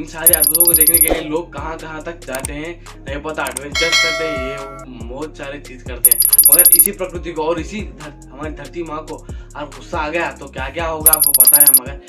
इन सारे अद्भुतों को देखने के लिए लोग कहाँ कहाँ तक जाते हैं नहीं पता, एडवेंचर्स करते हैं, ये बहुत सारे चीज करते हैं। मगर इसी प्रकृति को और इसी हमारी धरती माँ को अगर गुस्सा आ गया तो क्या क्या होगा आपको पता है। मगर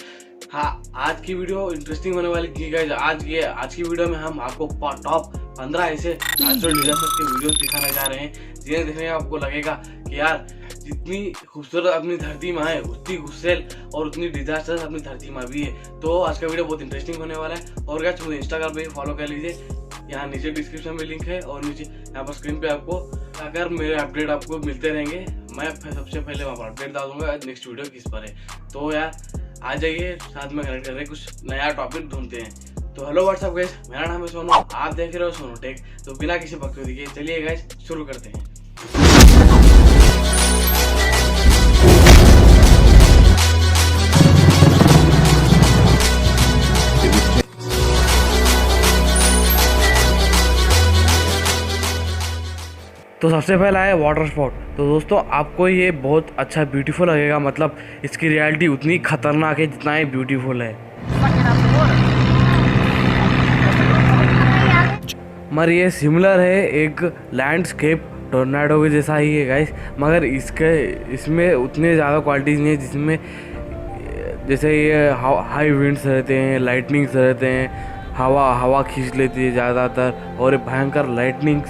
हाँ, आज की वीडियो इंटरेस्टिंग होने वाली की गाइस। आज की वीडियो में हम आपको टॉप 15 ऐसे नेचुरल डिजास्टर्स के वीडियो दिखाने जा रहे हैं जिन्हें देखने का आपको लगेगा कि यार जितनी खूबसूरत अपनी धरती माँ है उतनी गुस्सेल और उतनी डिजास्टर्स अपनी धरती माँ भी है। तो आज का वीडियो बहुत इंटरेस्टिंग होने वाला है। और गाइस मुझे इंस्टाग्राम पे फॉलो कर लीजिए, यहाँ नीचे डिस्क्रिप्शन में लिंक है और नीचे यहाँ पर स्क्रीन पे आपको अगर मेरे अपडेट आपको मिलते रहेंगे, मैं सबसे पहले वहाँ पर अपडेट डाल दूंगा नेक्स्ट वीडियो किस पर है। तो यार आ जाइए, साथ में कनेक्ट कर रहे कुछ नया टॉपिक ढूंढते हैं। तो हेलो व्हाट्सअप गाइस, मेरा नाम है सोनू, आप देख रहे हो सोनू टेक। तो बिना किसी बकचोदी के चलिए गाइस शुरू करते हैं। तो सबसे पहला है वाटर स्पोर्ट। तो दोस्तों आपको ये बहुत अच्छा ब्यूटीफुल लगेगा, मतलब इसकी रियलिटी उतनी खतरनाक है जितना ये ब्यूटीफुल है। मगर ये सिमिलर है एक लैंडस्केप टोर्नाडो के जैसा ही है गाइस, मगर इसमें उतने ज़्यादा क्वालिटीज़ नहीं है जिसमें जैसे ये हाई विंड्स रहते हैं, लाइटनिंग्स रहते हैं, हवा खींच लेती है ज़्यादातर, और भयंकर लाइटनिंग्स,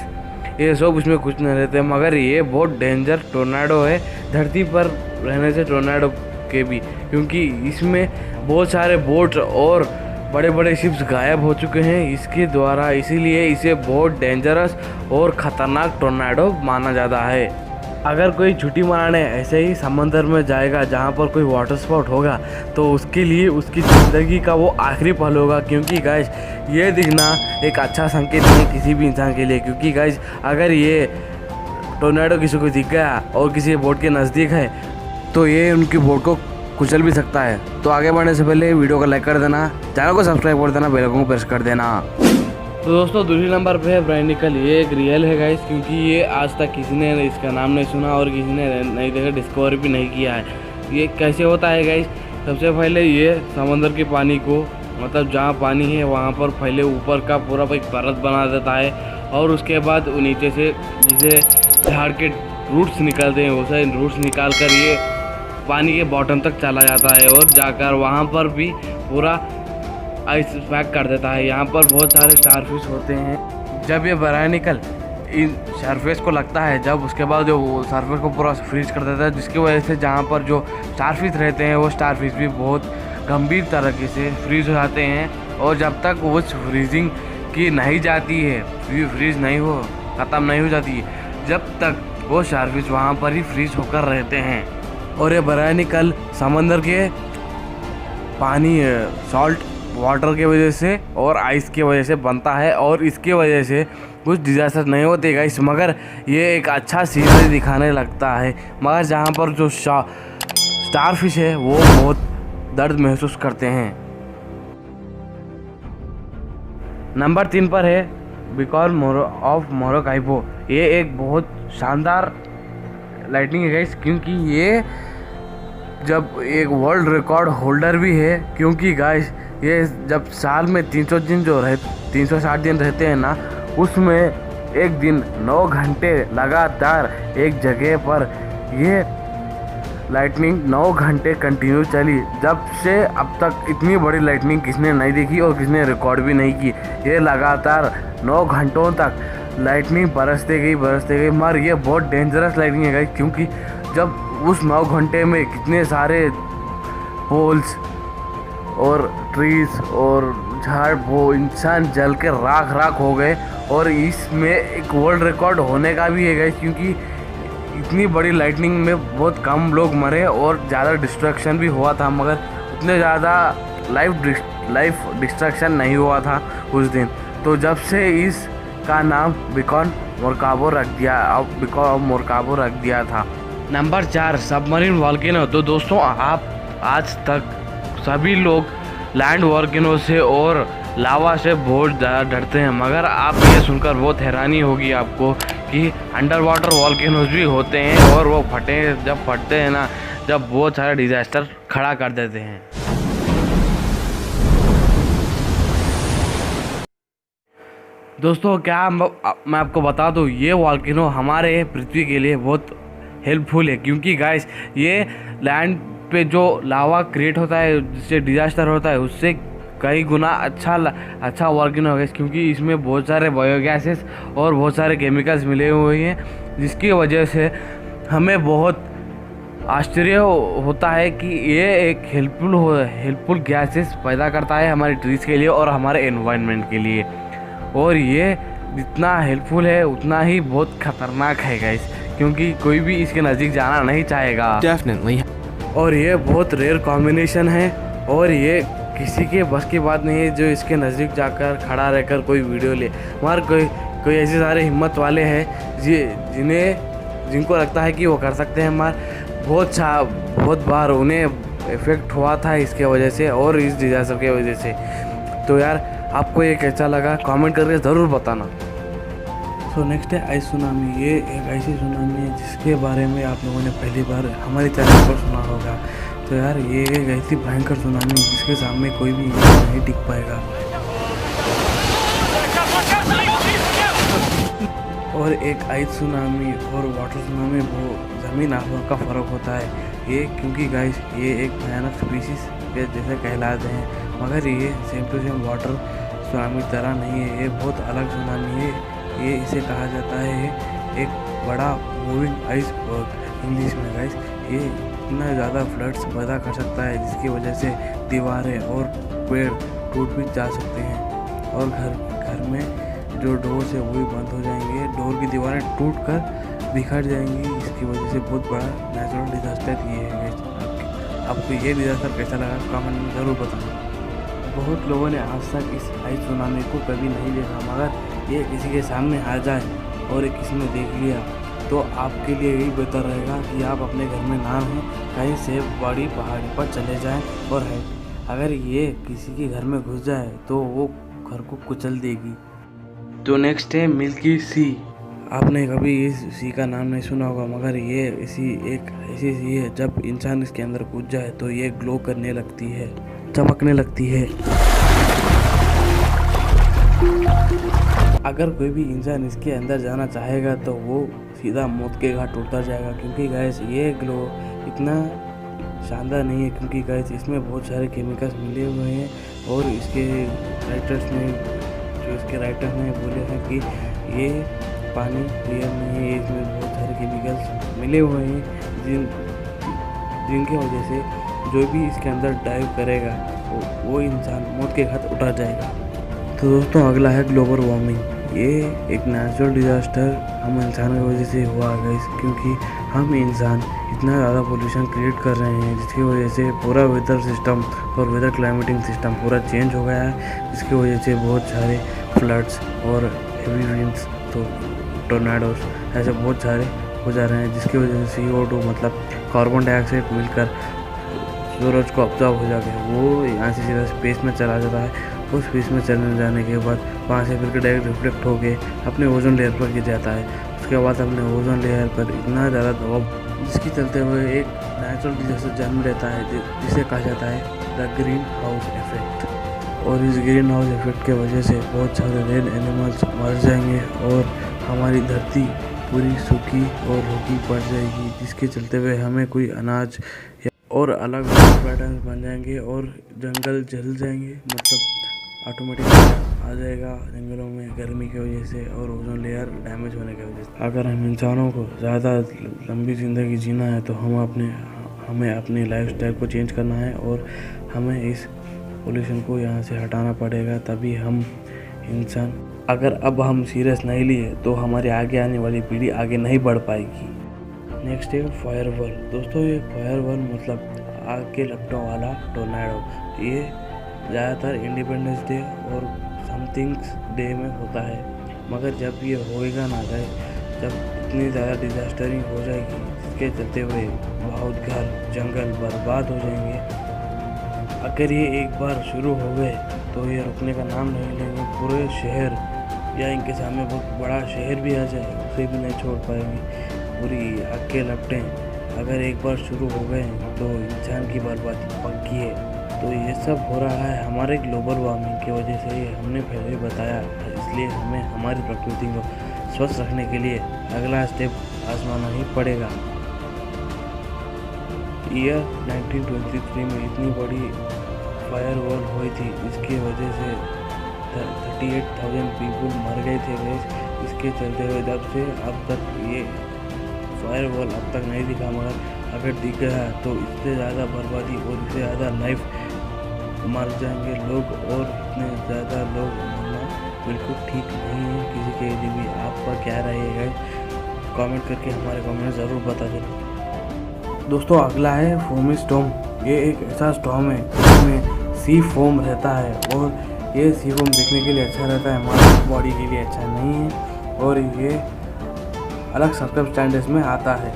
ये सब उसमें कुछ नहीं रहते। मगर ये बहुत डेंजर टोर्नाडो है धरती पर रहने से टोर्नाडो के भी, क्योंकि इसमें बहुत सारे बोट और बड़े बड़े शिप्स गायब हो चुके हैं इसके द्वारा, इसीलिए इसे बहुत डेंजरस और ख़तरनाक टोर्नाडो माना जाता है। अगर कोई छुट्टी मनाने ऐसे ही समंदर में जाएगा जहाँ पर कोई वाटर स्पॉट होगा तो उसके लिए उसकी ज़िंदगी का वो आखिरी पल होगा, क्योंकि गाइस ये दिखना एक अच्छा संकेत नहीं किसी भी इंसान के लिए। क्योंकि गाइस अगर ये टोर्नाडो किसी को दिख गया और किसी बोट के नज़दीक है तो ये उनकी बोट को कुचल भी सकता है। तो आगे बढ़ने से पहले वीडियो को लाइक कर देना, चैनल को सब्सक्राइब कर देना, बेल आइकन को प्रेस कर देना। तो दोस्तों दूसरे नंबर पे है ब्रायनिकल। ये एक रियल है गाइस, क्योंकि ये आज तक किसी ने इसका नाम नहीं सुना और किसी ने नहीं देखा, डिस्कवर भी नहीं किया है। ये कैसे होता है गाइस, सबसे पहले ये समंदर के पानी को, मतलब जहाँ पानी है वहाँ पर पहले ऊपर का पूरा एक परत बना देता है, और उसके बाद नीचे से जिसे झाड़ के रूट्स निकलते हैं वैसे रूट्स निकाल कर ये पानी के बॉटम तक चला जाता है और जाकर वहाँ पर भी पूरा आइस पैक कर देता है। यहाँ पर बहुत सारे स्टारफिश होते हैं। जब ये ब्रायनिकल इन सरफेस को लगता है, जब उसके बाद जो वो सरफेस को पूरा फ्रीज कर देता है, जिसकी वजह से जहाँ पर जो स्टारफिश रहते हैं वो स्टारफिश भी बहुत गंभीर तरीके से फ्रीज हो जाते हैं। और जब तक वो फ्रीजिंग की नहीं जाती है, फ्रीज नहीं हो ख़त्म नहीं हो जाती है, जब तक वो स्टारफिश वहाँ पर ही फ्रीज होकर रहते हैं। और ये ब्रायनिकल समंदर के पानी सॉल्ट वाटर की वजह से और आइस की वजह से बनता है, और इसकी वजह से कुछ डिजास्टर नहीं होते गाइस, मगर ये एक अच्छा सीनरी दिखाने लगता है। मगर जहाँ पर जो स्टारफिश है वो बहुत दर्द महसूस करते हैं। नंबर 3 पर है बीकॉन ऑफ मोरोकाइबो। ये एक बहुत शानदार लाइटनिंग है गाइस, क्योंकि ये जब एक वर्ल्ड रिकॉर्ड होल्डर भी है, क्योंकि गाइस ये जब साल में 360 दिन रहते हैं ना, उसमें एक दिन 9 घंटे लगातार एक जगह पर ये लाइटनिंग 9 घंटे कंटिन्यू चली। जब से अब तक इतनी बड़ी लाइटनिंग किसने नहीं देखी और किसने रिकॉर्ड भी नहीं की। ये लगातार 9 घंटों तक लाइटनिंग बरसते गई, मगर ये बहुत डेंजरस लाइटनिंग है, क्योंकि जब उस 9 घंटे में कितने सारे पोल्स और ट्रीज और झाड़ वो इंसान जल के राख हो गए। और इसमें एक वर्ल्ड रिकॉर्ड होने का भी है, क्योंकि इतनी बड़ी लाइटनिंग में बहुत कम लोग मरे और ज़्यादा डिस्ट्रक्शन भी हुआ था, मगर उतने ज़्यादा लाइफ डिस्ट्रक्शन नहीं हुआ था उस दिन। तो जब से इसका नाम बीकॉन मोरकाबो रख दिया था। Number 4 submarine volcano. तो दोस्तों आप आज तक सभी लोग लैंड वॉल्केनो से और लावा से बहुत ज़्यादा डरते हैं, मगर आप ये सुनकर बहुत हैरानी होगी आपको कि अंडर वाटर वॉल्केनोज भी होते हैं, और वो जब फटते हैं ना, जब बहुत सारे डिजास्टर खड़ा कर देते हैं। दोस्तों क्या मैं आपको बता दूँ, ये वॉल्केनो हमारे पृथ्वी के लिए बहुत हेल्पफुल है, क्योंकि गाइस ये लैंड पे जो लावा क्रिएट होता है, जिससे डिजास्टर होता है, उससे कई गुना अच्छा वॉल्केनो है, क्योंकि इसमें बहुत सारे बायोगैसेस और बहुत सारे केमिकल्स मिले हुए हैं, जिसकी वजह से हमें बहुत आश्चर्य होता है कि ये एक हेल्पफुल गैसेस पैदा करता है हमारे ट्रीज़ के लिए और हमारे एनवायरनमेंट के लिए। और ये जितना हेल्पफुल है उतना ही बहुत ख़तरनाक है गाइस, क्योंकि कोई भी इसके नज़दीक जाना नहीं चाहेगा। Definitely. और ये बहुत रेयर कॉम्बिनेशन है और ये किसी के बस की बात नहीं है जो इसके नज़दीक जाकर खड़ा रहकर कोई वीडियो ले। मगर कोई ऐसे सारे हिम्मत वाले हैं जिनको लगता है कि वो कर सकते हैं। मगर बहुत बार उन्हें इफ़ेक्ट हुआ था इसके वजह से और इस डिज़ास्टर की वजह से। तो यार आपको ये कैसा लगा कमेंट करके ज़रूर बताना। सो नेक्स्ट है आइस सुनामी। ये एक ऐसी सुनामी है जिसके बारे में आप लोगों ने पहली बार हमारे चैनल पर सुना होगा। तो यार ये एक ऐसी भयंकर सुनामी जिसके सामने कोई भी इंसान नहीं टिक पाएगा। और एक आइस सुनामी और वाटर सुनामी वो ज़मीन आसमान का फ़र्क होता है। ये क्योंकि गाइस ये एक भयानक स्पीशीज़ के जैसे कहलाते हैं, मगर ये same to same water tsunami तरह नहीं है। ये बहुत अलग सुनामी है। ये इसे कहा जाता है एक बड़ा मूविंग आइसबर्ग इंग्लिश में गाइस। ये इतना ज़्यादा फ्लड्स पैदा कर सकता है जिसकी वजह से दीवारें और पेड़ टूट भी जा सकते हैं और घर में जो डोर है वो भी बंद हो जाएंगे। डोर की दीवारें टूट कर बिखर जाएंगी। इसकी वजह से बहुत बड़ा नेचुरल डिज़ास्टर ये है गाइस। आपको ये डिज़ास्टर कैसा लगा कमेंट में ज़रूर बताना। बहुत लोगों ने आज तक इस आइस सुनामी को कभी नहीं देखा, मगर ये किसी के सामने आ जाए और किसी ने देख लिया तो आपके लिए यही बेहतर रहेगा कि आप अपने घर में ना रहें, कहीं से बड़ी पहाड़ी पर चले जाएं। और अगर ये किसी के घर में घुस जाए तो वो घर को कुचल देगी। तो नेक्स्ट है मिल्की सी। आपने कभी इस सी का नाम नहीं सुना होगा, मगर ये एक ऐसी सी है जब इंसान इसके अंदर कूद जाए तो ये ग्लो करने लगती है, चमकने लगती है। अगर कोई भी इंसान इसके अंदर जाना चाहेगा तो वो सीधा मौत के घाट उतर जाएगा, क्योंकि गैस ये ग्लो इतना शानदार नहीं है, क्योंकि गैस इसमें बहुत सारे केमिकल्स मिले हुए हैं और इसके राइटर्स ने बोले हैं कि ये पानी क्लियर नहीं है, इसमें बहुत सारे केमिकल्स मिले हुए हैं जिनकी वजह से जो भी इसके अंदर डाइव करेगा वो इंसान मौत के घाट उतर जाएगा। तो दोस्तों अगला है ग्लोबल वार्मिंग। ये एक नेचुरल डिज़ास्टर हम इंसान की वजह से हुआ है, क्योंकि हम इंसान इतना ज़्यादा पोल्यूशन क्रिएट कर रहे हैं जिसकी वजह से पूरा वेदर सिस्टम और वेदर क्लाइमेटिंग सिस्टम पूरा चेंज हो गया है, जिसकी वजह से बहुत सारे फ्लड्स और हेवी रेन्स तो टोर्नाडोज ऐसे बहुत सारे हो जा रहे हैं, जिसकी वजह से CO2 मतलब कार्बन डाइऑक्साइड मिलकर सूरज को ऑब्जर्व हो जाके वो यहाँ से सीधा स्पेस में चला जाता है। उस स्पेस में चलने जाने के बाद वहाँ से फिर डायरेक्ट रिफ्लेक्ट होके अपने ओजोन लेयर पर गिर जाता है। उसके बाद अपने ओजोन लेयर पर इतना ज़्यादा दबाव जिसके चलते हुए एक नेचुरल डिजास्टर जन्म लेता है जिसे कहा जाता है द ग्रीन हाउस इफेक्ट। और इस ग्रीन हाउस इफेक्ट की वजह से बहुत सारे रेड एनिमल्स मर जाएंगे और हमारी धरती पूरी सूखी और रूखी पड़ जाएगी, जिसके चलते हुए हमें कोई अनाज और अलग पैटर्न बन जाएंगे और जंगल जल जाएंगे, मतलब ऑटोमेटिक आ जाएगा जंगलों में गर्मी की वजह से और ओजोन लेयर डैमेज होने की वजह से। अगर हम इंसानों को ज़्यादा लंबी ज़िंदगी जीना है तो हमें अपनी लाइफस्टाइल को चेंज करना है और हमें इस पोल्यूशन को यहाँ से हटाना पड़ेगा, तभी हम इंसान अगर अब हम सीरियस नहीं लिए तो हमारे आगे आने वाली पीढ़ी आगे नहीं बढ़ पाएगी। नेक्स्ट है फायरवॉल। दोस्तों ये फायरवॉल मतलब आग के लपटों वाला टोर्नाडो। ये ज़्यादातर इंडिपेंडेंस डे और समथिंग्स डे में होता है, मगर जब ये होएगा ना जाए, जब इतनी ज़्यादा डिजास्टरिंग हो जाएगी जिसके चलते हुए बहुत घर जंगल बर्बाद हो जाएंगे। अगर ये एक बार शुरू हो गए तो ये रुकने का नाम नहीं लेंगे। पूरे शहर या इनके सामने बहुत बड़ा शहर भी आ जाए उसे भी नहीं छोड़ पाएंगे। पूरी आग के लपटें अगर एक बार शुरू हो गए तो इंसान की बर्बादी पक्की है। तो ये सब हो रहा है हमारे ग्लोबल वार्मिंग की वजह से, हमने पहले बताया, इसलिए हमें हमारी प्रकृति को स्वस्थ रखने के लिए अगला स्टेप आजमाना ही पड़ेगा। ईयर 1923 में इतनी बड़ी फायरवॉल हुई थी, इसकी वजह से 38,000 पीपल मर गए थे गैस। इसके चलते हुए जब से अब तक ये फायरवॉल अब तक नहीं दिखा, मगर अगर दिख गया तो इससे ज़्यादा बर्बादी और इससे ज़्यादा लाइफ मर जाएंगे लोग, और इतने ज़्यादा लोग मरना बिल्कुल ठीक नहीं है किसी के लिए भी। आपका क्या राय है कमेंट करके हमारे कमेंट ज़रूर बता देना। दोस्तों अगला है फोमी स्टॉर्म। ये एक ऐसा स्टॉर्म है जिसमें सी फोम रहता है, और ये सी फोम देखने के लिए अच्छा रहता है, हमारी बॉडी के लिए अच्छा नहीं है, और ये अलग सर्कमस्टेंसेस में आता है।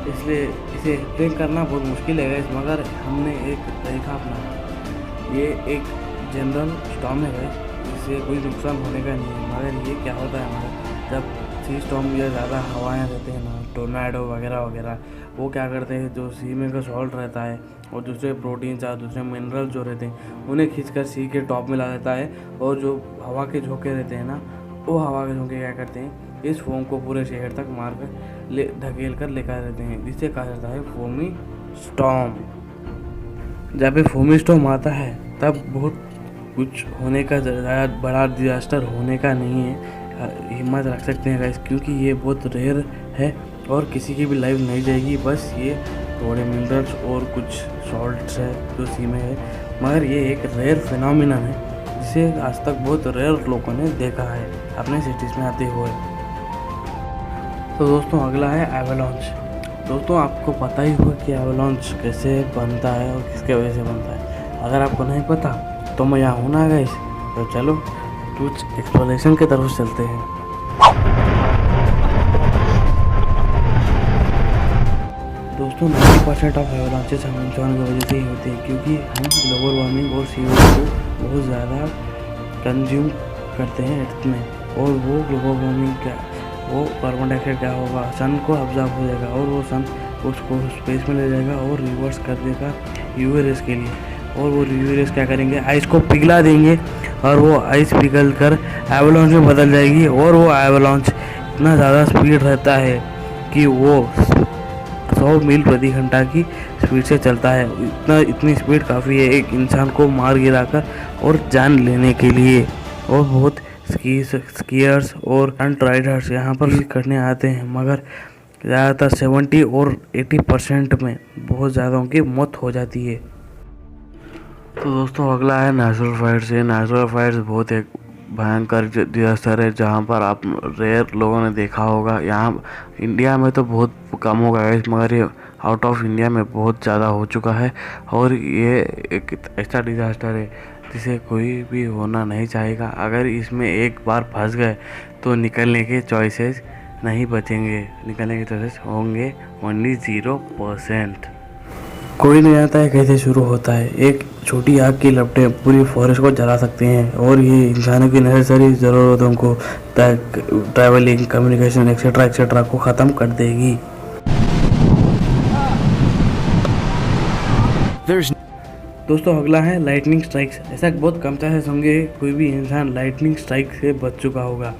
इसलिए इसे एक्सप्लेन करना बहुत मुश्किल है गैस, मगर हमने एक तरीका अपनाया। ये एक जनरल स्टॉर्म है गैस, इससे कोई नुकसान होने का नहीं है। मगर ये क्या होता है हमारा, जब सी स्टॉर्म या ज़्यादा हवाएं रहते हैं ना, टोर्नाडो वगैरह वगैरह, वो क्या करते हैं, जो सी में का सॉल्ट रहता है और दूसरे प्रोटीन्स या दूसरे मिनरल जो रहते हैं उन्हें खींचकर सी के टॉप में ला देता है, और जो हवा के झोंके रहते हैं ना, वो हवा के झोंके क्या करते हैं, इस फोम को पूरे शहर तक मार कर ढकेल कर लेकर रहते हैं, जिससे कहा जाता है फोमी स्टॉर्म। जब ये फोमी स्टॉर्म आता है तब बहुत कुछ होने का ज़्यादा बड़ा डिजास्टर होने का नहीं है, हिम्मत रख सकते हैं गाइस, क्योंकि ये बहुत रेयर है और किसी की भी लाइफ नहीं जाएगी। बस ये थोड़े मिनरल्स और कुछ सॉल्ट्स है जो सी में है, मगर ये एक रेयर फिनोमिना है जिसे आज तक बहुत रेयर लोगों ने देखा है अपने सिटीज़ में आते हुए। तो दोस्तों अगला है एवलांच। दोस्तों आपको पता ही होगा कि एवलांच कैसे बनता है और किसके वजह से बनता है। अगर आपको नहीं पता तो मैं यहाँ हूँ ना गाइस, तो चलो कुछ एक्सप्लोरेशन की तरफ चलते हैं। दोस्तों 90% ऑफ एवलांचेस हम इंसान की वजह से ही होते हैं, क्योंकि हम ग्लोबल वार्मिंग और CO2 को बहुत ज़्यादा कंज्यूम करते हैं अर्थ में, और वो ग्लोबल वार्मिंग क्या, वो कार्बन डाइऑक्साइड क्या होगा, सन को ऑब्जर्व हो जाएगा और वो सन उसको स्पेस में ले जाएगा और रिवर्स कर देगा यूवी रेस के लिए, और वो यूवी रेस क्या करेंगे, आइस को पिघला देंगे, और वो आइस पिघल कर एवलांच में बदल जाएगी, और वो एवलांच इतना ज़्यादा स्पीड रहता है कि वो 100 मील प्रति घंटा की स्पीड से चलता है। इतनी स्पीड काफ़ी है एक इंसान को मार गिराकर और जान लेने के लिए, और बहुत स्कीयर्स और स्टंट राइडर्स यहाँ पर करने आते हैं, मगर ज़्यादातर 70 और 80% में बहुत ज़्यादा की मौत हो जाती है। तो दोस्तों अगला है नेचुरल फायर्स। ये नेचुरल फायर्स बहुत एक भयंकर डिजास्टर है जहाँ पर आप रेयर लोगों ने देखा होगा। यहाँ इंडिया में तो बहुत कम होगा है, मगर ये आउट ऑफ इंडिया में बहुत ज़्यादा हो चुका है, और ये एक ऐसा डिजास्टर है जिसे कोई भी होना नहीं चाहेगा। अगर इसमें एक बार फंस गए तो निकलने के चॉइसेस नहीं बचेंगे, निकलने के चॉइसेस होंगे ओनली 0%। कोई नहीं जानता है कैसे शुरू होता है। एक छोटी आग की लपटें पूरी फॉरेस्ट को जला सकते हैं, और ये इंसानों की नेसेसरी ज़रूरतों को, ट्रैवलिंग, कम्युनिकेशन एक्सेट्रा एक्सेट्रा को ख़त्म कर देगी। दोस्तों अगला है लाइटनिंग स्ट्राइक्स। ऐसा बहुत कम चांसेस होंगे कोई भी इंसान लाइटनिंग स्ट्राइक से बच चुका होगा।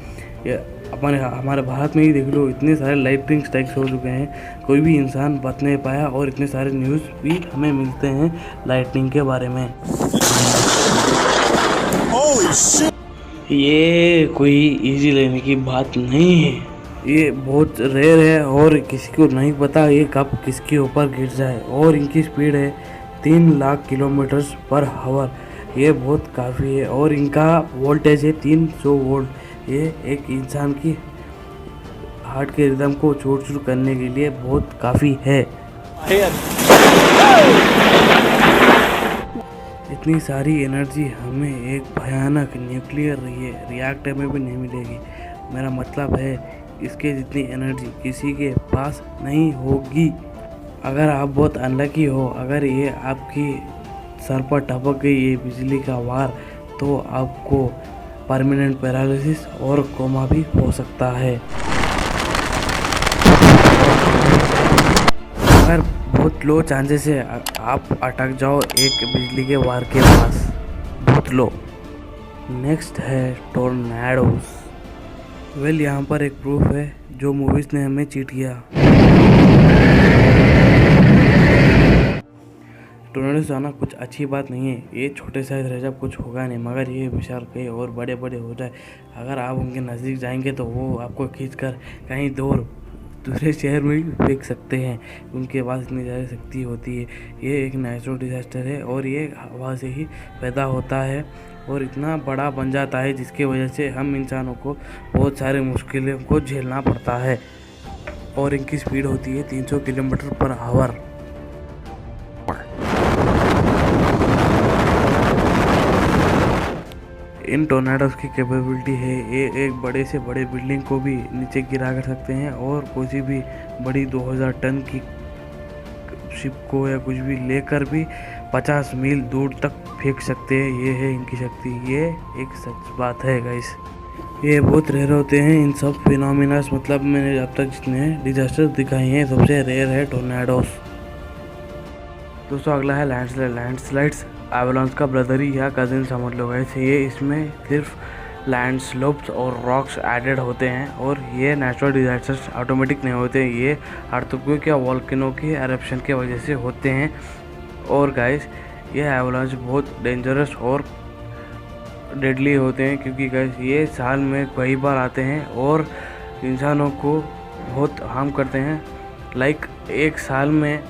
ये हमारे भारत में ही देख लो, इतने सारे लाइटनिंग स्ट्राइक्स हो चुके हैं, कोई भी इंसान बच नहीं पाया, और इतने सारे न्यूज़ भी हमें मिलते हैं लाइटनिंग के बारे में। ये कोई इजी लेने की बात नहीं है, ये बहुत रेयर है और किसी को नहीं पता ये कब किसके ऊपर गिर जाए। और इनकी स्पीड है 3 लाख किलोमीटर्स पर हावर, ये बहुत काफ़ी है, और इनका वोल्टेज है 300 वोल्ट। ये एक इंसान की हार्ट के रिदम को चूर करने के लिए बहुत काफ़ी है। इतनी सारी एनर्जी हमें एक भयानक न्यूक्लियर रिएक्टर में भी नहीं मिलेगी। मेरा मतलब है इसके जितनी एनर्जी किसी के पास नहीं होगी। अगर आप बहुत अनलकी हो, अगर ये आपकी सर पर टपक गई ये बिजली का वार, तो आपको परमानेंट पैरालिसिस और कोमा भी हो सकता है। अगर बहुत लो चांसेस है आप अटक जाओ एक बिजली के वार के पास, बहुत लो। नेक्स्ट है टोर्नाडोस। वेल यहाँ पर एक प्रूफ है जो मूवीज़ ने हमें चीट किया। टोर्नाडोस आना कुछ अच्छी बात नहीं है, ये छोटे साइज रह जब कुछ होगा नहीं, मगर ये विशाल कहीं और बड़े बड़े हो जाए, अगर आप उनके नज़दीक जाएंगे तो वो आपको खींचकर कहीं दूसरे शहर में भी फेंक सकते हैं। उनके पास इतनी ज़्यादा शक्ति होती है। ये एक नेचुरल डिजास्टर है और ये हवा से ही पैदा होता है और इतना बड़ा बन जाता है जिसकी वजह से हम इंसानों को बहुत सारी मुश्किलों को झेलना पड़ता है। और इनकी स्पीड होती है 300 किलोमीटर पर आवर। इन टोर्नाडोस की कैपेबिलिटी है ये एक बड़े से बड़े बिल्डिंग को भी नीचे गिरा कर सकते हैं और कोई भी बड़ी 2000 टन की शिप को या कुछ भी लेकर भी 50 मील दूर तक फेंक सकते हैं। ये है इनकी शक्ति, ये एक सच बात है गाइस। ये बहुत रेयर होते हैं इन सब फिनोमिनास, मतलब मैंने अब तक जितने डिजास्टर दिखाए हैं सबसे रेयर है टोर्नाडोस। दोस्तों अगला है लैंडस्लाइड्स। एवलांच का ब्रदर ही या कजिन समझ लो गाइस। ये इसमें सिर्फ लैंडस्लोप्स और रॉक्स एडेड होते हैं और ये नेचुरल डिजास्टर्स ऑटोमेटिक नहीं होते, ये अर्थक्वेक या वोल्केनो के एरप्शन के वजह से होते हैं। और गाइस ये एवलांच बहुत डेंजरस और डेडली होते हैं क्योंकि गाइस ये साल में कई बार आते हैं और इंसानों को बहुत हार्म करते हैं। लाइक एक साल में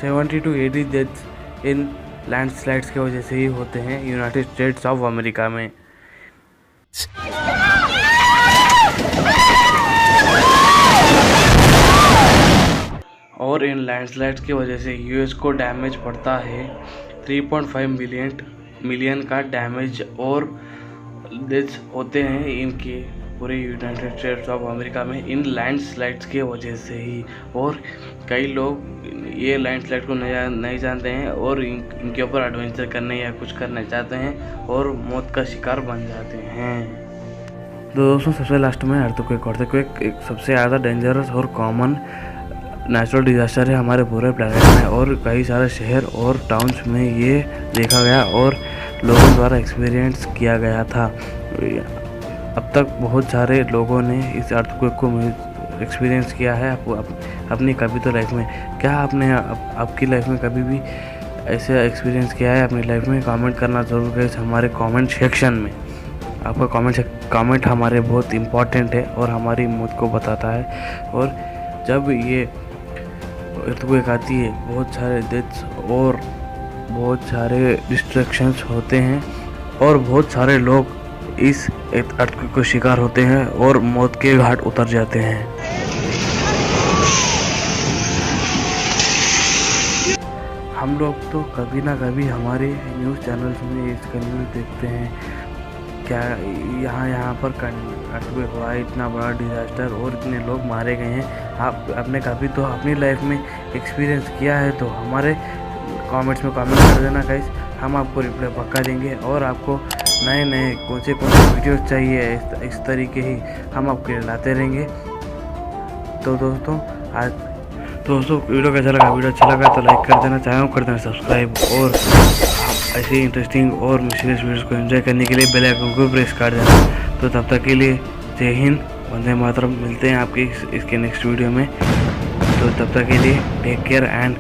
70 to 80 डेथ्स इन लैंडस्लाइड्स की वजह से ही होते हैं यूनाइटेड स्टेट्स ऑफ अमेरिका में। और इन लैंडस्लाइड्स की वजह से यूएस को डैमेज पड़ता है 3.5 मिलियन का डैमेज और डेथ्स होते हैं इनके पूरे यूनाइटेड स्टेट्स ऑफ अमेरिका में इन लैंडस्लाइड्स के वजह से ही। और कई लोग ये लैंडस्लाइड को नहीं जानते हैं और इनके ऊपर एडवेंचर करने या कुछ करना चाहते हैं और मौत का शिकार बन जाते हैं। दोस्तों सबसे लास्ट में अर्थक्वेक एक सबसे ज़्यादा डेंजरस और कॉमन नेचुरल डिजास्टर है हमारे पूरे प्लेनेट में और कई सारे शहर और टाउन्स में ये देखा गया और लोगों द्वारा एक्सपीरियंस किया गया था। अब तक बहुत सारे लोगों ने इस अर्थक्वेक को एक्सपीरियंस किया है अपनी कभी तो लाइफ में। क्या आपने आपकी लाइफ में कभी भी ऐसे एक्सपीरियंस किया है अपनी लाइफ में? कमेंट करना ज़रूर करें हमारे कमेंट सेक्शन में। आपका कमेंट हमारे बहुत इम्पोर्टेंट है और हमारी मूड को बताता है। और जब ये अर्थक्वेक आती है बहुत सारे डेथ्स और बहुत सारे डिस्ट्रैक्शंस होते हैं और बहुत सारे लोग इस अर्थक्वेक को शिकार होते हैं और मौत के घाट उतर जाते हैं। हम लोग तो कभी ना कभी हमारे न्यूज़ चैनल्स में इसका न्यूज़ देखते हैं, क्या यहाँ पर अर्थक्वेक हुआ है, इतना बड़ा डिजास्टर और इतने लोग मारे गए हैं। आपने कभी तो अपनी लाइफ में एक्सपीरियंस किया है तो हमारे कमेंट्स में कमेंट कर देना गाइस, हम आपको रिप्लाई पक्का देंगे। और आपको नए कौन से वीडियोस चाहिए इस तरीके ही हम आपके लिए लाते रहेंगे। तो दोस्तों वीडियो कैसा लगा? वीडियो अच्छा लगा तो लाइक कर देना, चैनल कर देना सब्सक्राइब और ऐसे इंटरेस्टिंग और मिस्टीरियस वीडियोस को एंजॉय करने के लिए बेल आइकन को प्रेस कर देना। तो तब तक के लिए जय हिंद, वंदे मातरम। मिलते हैं आपके इसके नेक्स्ट वीडियो में। तो तब तक के लिए टेक केयर एंड